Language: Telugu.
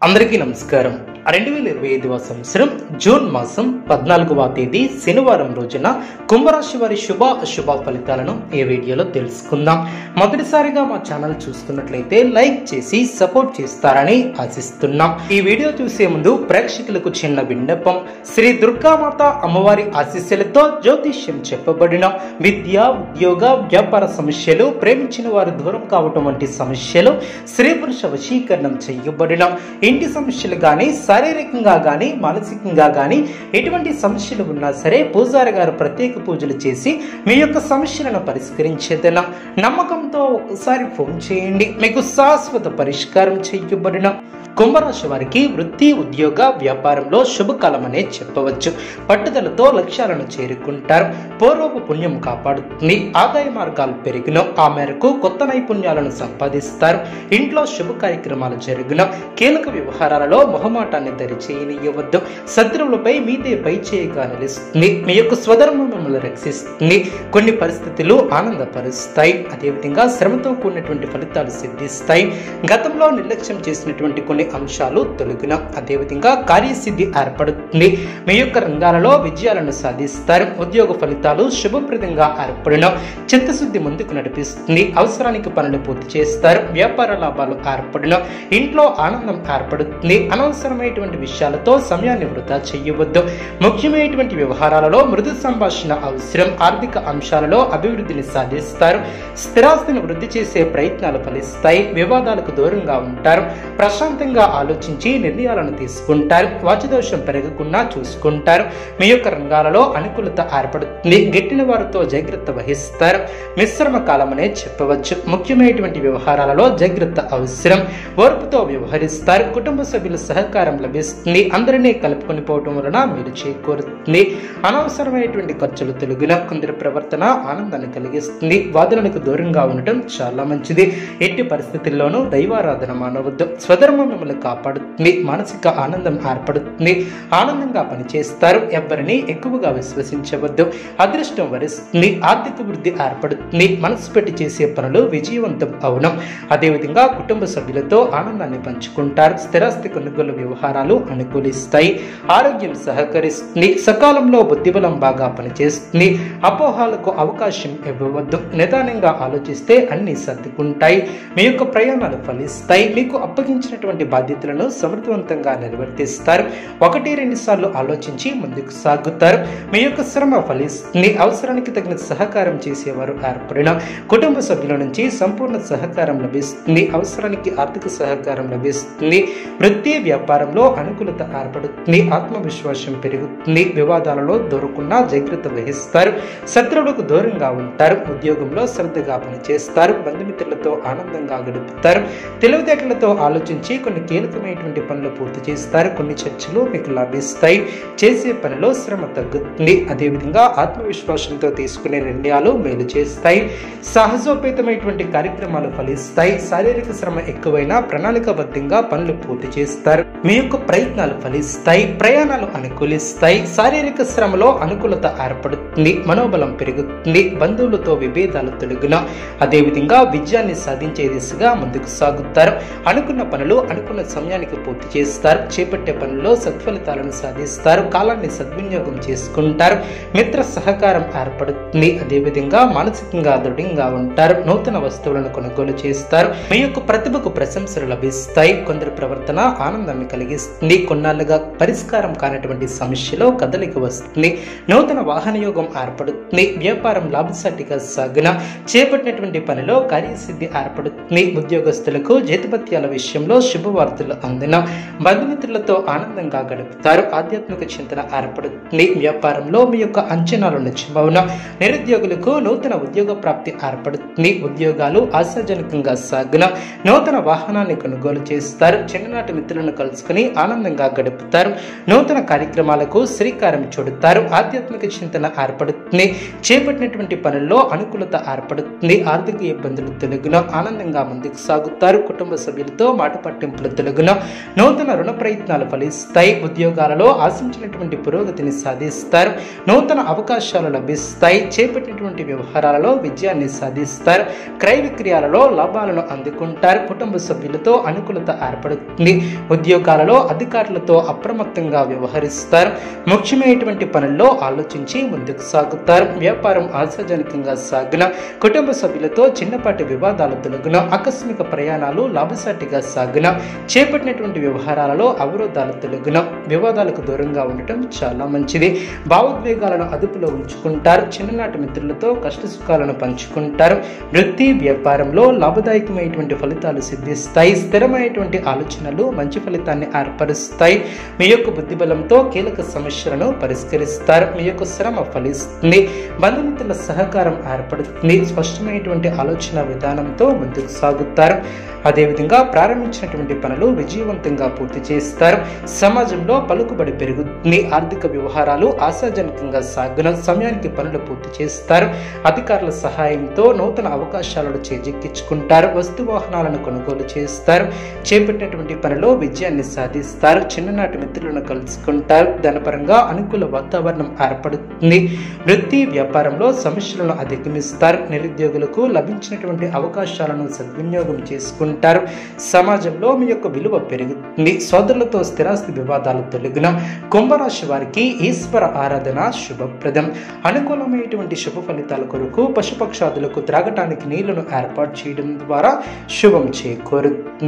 అందరికీ నమస్కారం. 2025వ సంవత్సరం జూన్ మాసం 14వ తేదీ శనివారం రోజున కుంభరాశి వారి శుభ అశుభ ఫలితాలను ఈ వీడియోలో తెలుసుకుందాం. మొదటిసారిగా మా ఛానల్ చూస్తున్నట్లయితే లైక్ చేసి సపోర్ట్ చేస్తారని ఆశిస్తున్నాం. ఈ వీడియో చూసే ముందు ప్రేక్షకులకు చిన్న విన్నపం. శ్రీ దుర్గామాత అమ్మవారి ఆశీస్సులతో జ్యోతిష్యం చెప్పబడిన విద్య, ఉద్యోగ, వ్యాపార సమస్యలు, ప్రేమించిన వారు దూరం కావటం వంటి సమస్యలు, స్త్రీ పురుష వశీకరణం చేయబడిన ఇంటి సమస్యలు కానీ, శారీరకంగా కానీ, మానసికంగా కానీ ఎటువంటి సమస్యలు ఉన్నా సరే పూజారి గారు ప్రత్యేక పూజలు చేసి మీ యొక్క సమస్యలను పరిష్కరించేదన నమ్మకంతో ఒకసారి ఫోన్ చేయండి. మీకు శాశ్వత పరిష్కారం చేయబడిన కుంభరాశి వారికి వృత్తి, ఉద్యోగ, వ్యాపారంలో శుభకాలం అనే చెప్పవచ్చు. పట్టుదలతో లక్ష్యాలను చేరుకుంటారు. పూర్వపు పుణ్యం కాపాడుతుంది. ఆదాయ మార్గాలు పెరిగిన ఆ మేరకు కొత్త నైపుణ్యాలను సంపాదిస్తారు. ఇంట్లో శుభ కార్యక్రమాలు జరిగిన కీలక వ్యవహారాలలో మొహమాటాన్ని దరిచేయనివ్వద్దు. శత్రువులపై మీదే పై చేయగా నిలుస్తుంది. మీ యొక్క స్వధర్మం మిమ్మల్ని రక్షిస్తుంది. కొన్ని పరిస్థితులు ఆనందపరుస్తాయి. అదేవిధంగా శ్రమతో కూడినటువంటి ఫలితాలు సిద్ధిస్తాయి. గతంలో నిర్లక్ష్యం చేసినటువంటి కొన్ని అంశాలు తొలగిన అదేవిధంగా కార్యసిద్ధి ఏర్పడుతుంది. మీ యొక్క రంగాలలో విజయాలను సాధిస్తారు. ఉద్యోగ ఫలితాలు శుభప్రదంగా ఏర్పడిన చిత్తశుద్ధి ముందుకు నడిపిస్తుంది. అవసరానికి పనులు పూర్తి చేస్తారు. వ్యాపార లాభాలు ఏర్పడిన ఇంట్లో ఆనందం ఏర్పడుతుంది. అనవసరమైనటువంటి విషయాలతో సమయాన్ని వృధా చేయవద్దు. ముఖ్యమైనటువంటి వ్యవహారాలలో మృదు సంభాషణ అవసరం. ఆర్థిక అంశాలలో అభివృద్ధిని సాధిస్తారు. స్థిరాస్తిని వృద్ధి చేసే ప్రయత్నాలు ఫలిస్తాయి. వివాదాలకు దూరంగా ఉంటారు. ప్రశాంతంగా ఆలోచించి నిర్ణయాలను తీసుకుంటారు. వాచదోషం పెరగకుండా చూసుకుంటారు. మీ యొక్క రంగాలలో అనుకూలత ఏర్పడుతుంది. గట్టిన వారితో జాగ్రత్త వహిస్తారు. మిశ్రమ కాలం అనే చెప్పవచ్చు. ముఖ్యమైనటువంటి వ్యవహారాలలో జాగ్రత్త అవసరం. ఓర్పుతో వ్యవహరిస్తారు. కుటుంబ సభ్యుల సహకారం లభిస్తుంది. అందరినీ కలుపుకొని పోవటం వలన మీరు చేకూరుతుంది. అనవసరమైనటువంటి ఖర్చులు తొలగిన కొందరి ప్రవర్తన ఆనందాన్ని కలిగిస్తుంది. వాదనలకు దూరంగా ఉండటం చాలా మంచిది. ఎట్టి పరిస్థితుల్లోనూ దైవారాధన మానవద్దు. స్వధర్మం మిమ్మల్ని కాపాడుతుంది. మానసిక ఆనందం ఏర్పడుతుంది. ఆనందంగా పనిచేస్తారు. ఎవరిని ఎక్కువగా విశ్వసించవద్దు. అదృష్టం వరిస్తుంది. ఆర్థిక వృద్ధి ఏర్పడుతుంది. మనసు పెట్టి చేసే పనులు విజయవంతం అవును. అదేవిధంగా కుటుంబ సభ్యులతో ఆనందాన్ని పంచుకుంటారు. స్థిరాస్తి కొనుగోలు వ్యవహారాలు అనుకూలిస్తాయి. ఆరోగ్యం సహకరిస్తుంది. సకాలంలో బుద్ధిబలం బాగా పనిచేస్తుంది. అపోహాలకు అవకాశం ఇవ్వవద్దు. నిదానంగా ఆలోచిస్తే అన్ని సర్దుకుంటాయి. మీ యొక్క ప్రయాణాలు ఫలిస్తాయి. మీకు అప్పగించినటువంటి బాధ్యతలను సమర్థవంతంగా నిర్వర్తిస్తారు. 1-2 సార్లు ఆలోచించి ముందుకు సాగుతారు. మీ యొక్క శ్రమ ఫలిస్తుంది. అవసరానికి తగిన సహకారం చేసేవారు ఏర్పడిన కుటుంబ సభ్యుల నుంచి సంపూర్ణ సహకారం లభిస్తుంది. అవసరానికి ఆర్థిక సహకారం లభిస్తుంది. వృత్తి, వ్యాపారంలో అనుకూలత ఏర్పడుతుంది. ఆత్మవిశ్వాసం పెరుగుతుంది. వివాదాలలో దొరకకుండా జాగ్రత్త వహిస్తారు. శత్రువులకు దూరంగా ఉంటారు. ఉద్యోగంలో శ్రద్ధగా పనిచేస్తారు. బంధుమిత్రులతో ఆనందంగా గడుపుతారు. తెలివితేటలతో ఆలోచించి కొన్ని కీలకమైనటువంటి పనులు పూర్తి చేస్తారు. కొన్ని చర్చలు మీకు లభిస్తాయి. చేసే పనిలో శ్రమ తగ్గుతుంది. అదేవిధంగా ఆత్మవిశ్వాసంతో తీసుకునే నిర్ణయాలు మేలు చేస్తాయి. సహజోపేతమైనటువంటి కార్యక్రమాలు ఫలిస్తాయి. శారీరక శ్రమ ఎక్కువైనా ప్రణాళికాబద్ధంగా పనులు పూర్తి చేస్తారు. మీ యొక్క ప్రయత్నాలు ఫలిస్తాయి. ప్రయాణాలు అనుకూలిస్తాయి. శారీరక శ్రమలో అనుకూలత ఏర్పడుతుంది. మనోబలం పెరుగుతుంది. బంధువులతో విభేదాలు తొలగిన అదేవిధంగా విజయాన్ని సాధించే దిశగా ముందుకు సాగుతారు. అనుకున్న పనులు అనుకున్న సమయానికి పూర్తి చేస్తారు. చేపట్టే పనుల్లో సత్ఫలితాలను సాధిస్తారు. కాలాన్ని సద్వినియోగం చేసుకుంటారు. మిత్ర సహకారం ఏర్పడుతుంది. అదేవిధంగా మానసికంగా దృఢంగా ఉంటారు. నూతన వస్తువులను కొనుగోలు చేస్తారు. మీ యొక్క ప్రతిభకు ప్రశంసలు లభిస్తాయి. కొందరి ప్రవర్తన ఆనందాన్ని కలిగిస్తుంది. కొన్నాళ్ళుగా పరిష్కారం కానటువంటి సమస్యలో కదలిక వస్తుంది. నూతన వాహన యోగం ఏర్పడుతుంది. వ్యాపారం లాభసాటిగా సాగిన చేపట్టినటువంటి పనిలో కార్యసిద్ధి ఏర్పడుతుంది. ఉద్యోగస్తులకు జీతభత్యాల విషయంలో శుభవార్తలు అందిన బంధుమిత్రులతో ఆనందంగా గడుపుతారు. ఆధ్యాత్మిక చింతన ఏర్పడుతుంది. వ్యాపారంలో మీ యొక్క అంచనాలు నిజమవున నిరుద్యోగులకు నూతన ఉద్యోగ ప్రాప్తి ఏర్పడుతుంది. ఉద్యోగాలు ఆశాజనకంగా సాగిన నూతన వాహనాన్ని కొనుగోలు చేస్తారు. చిన్ననాటి మిత్రులను కలుసుకుని ఆనందంగా గడుపుతారు. నూతన కార్యక్రమాలకు శ్రీకారం చుడతారు. ఆధ్యాత్మిక చింతన ఏర్పడుతుంది. చేపట్టినటువంటి పనుల్లో అనుకూలత ఏర్పడుతుంది. ఆర్థిక ఇబ్బందులు తొలగిన ఆనందంగా ముందుకు సాగుతారు. కుటుంబ సభ్యులతో మాట పట్టింపులు సమస్యలు తొలగును. నూతన రుణ ప్రయత్నాలు ఫలిస్తాయి. ఉద్యోగాలలో ఆశించినటువంటి పురోగతిని సాధిస్తారు. నూతన అవకాశాలు లభిస్తాయి. చేపట్టినటువంటి వ్యవహారాలలో విజయాన్ని సాధిస్తారు. క్రయ విక్రయాలలో లాభాలను అందుకుంటారు. కుటుంబ సభ్యులతో అనుకూలత ఏర్పడుతుంది. ఉద్యోగాలలో అధికారులతో అప్రమత్తంగా వ్యవహరిస్తారు. ముఖ్యమైనటువంటి పనుల్లో ఆలోచించి ముందుకు సాగుతారు. వ్యాపారం ఆశాజనకంగా సాగున. కుటుంబ సభ్యులతో చిన్నపాటి వివాదాలు తొలగున. ఆకస్మిక ప్రయాణాలు లాభసాటిగా సాగున. చేపట్టినటువంటి వ్యవహారాలలో అవరోధాలు తొలగున. వివాదాలకు దూరంగా ఉండటం చాలా మంచిది. భావోద్వేగాలను అదుపులో ఉంచుకుంటారు. చిన్ననాటి మిత్రులతో కష్ట సుఖాలను పంచుకుంటారు. వృత్తి వ్యాపారంలో లాభదాయకమైనటువంటి ఫలితాలు సిద్ధిస్తాయి. స్థిరమైనటువంటి ఆలోచనలు మంచి ఫలితాన్ని ఏర్పరుస్తాయి. మీ యొక్క బుద్ధిబలంతో కీలక సమస్యలను పరిష్కరిస్తారు. మీ యొక్క శ్రమ ఫలిస్తుంది. బంధుమిత్రుల సహకారం ఏర్పడుతుంది. స్పష్టమైనటువంటి ఆలోచన విధానంతో ముందుకు సాగుతారు. అదేవిధంగా ప్రారంభించినటువంటి పనులు విజయవంతంగా పూర్తి చేస్తారు. సమాజంలో పలుకుబడి పెరుగుతుంది. ఆర్థిక వ్యవహారాలు ఆశాజనకంగా సాగున. సమయానికి పనులు పూర్తి చేస్తారు. అధికారుల సహాయంతో నూతన అవకాశాలను చేజిక్కించుకుంటారు. వస్తు వాహనాలను కొనుగోలు చేస్తారు. చేపట్టినటువంటి పనిలో విజయాన్ని సాధిస్తారు. చిన్ననాటి మిత్రులను కలుసుకుంటారు. ధనపరంగా అనుకూల వాతావరణం ఏర్పడుతుంది. వృత్తి వ్యాపారంలో సమస్యలను అధిగమిస్తారు. నిరుద్యోగులకు లభించినటువంటి అవకాశాలను సద్వినియోగం చేసుకుంటారు. సమాజంలో మీ యొక్క విలువ పెరుగుతుంది. సోదరులతో స్థిరాస్తి వివాదాలు తొలగున. కుంభరాశి వారికి ఈశ్వర ఆరాధన శుభప్రదం. అనుకూలమైనటువంటి శుభ ఫలితాల కొరకు పశుపక్షాదులకు త్రాగటానికి నీళ్లను ఏర్పాటు చేయడం ద్వారా శుభం చేకూరుతుంది.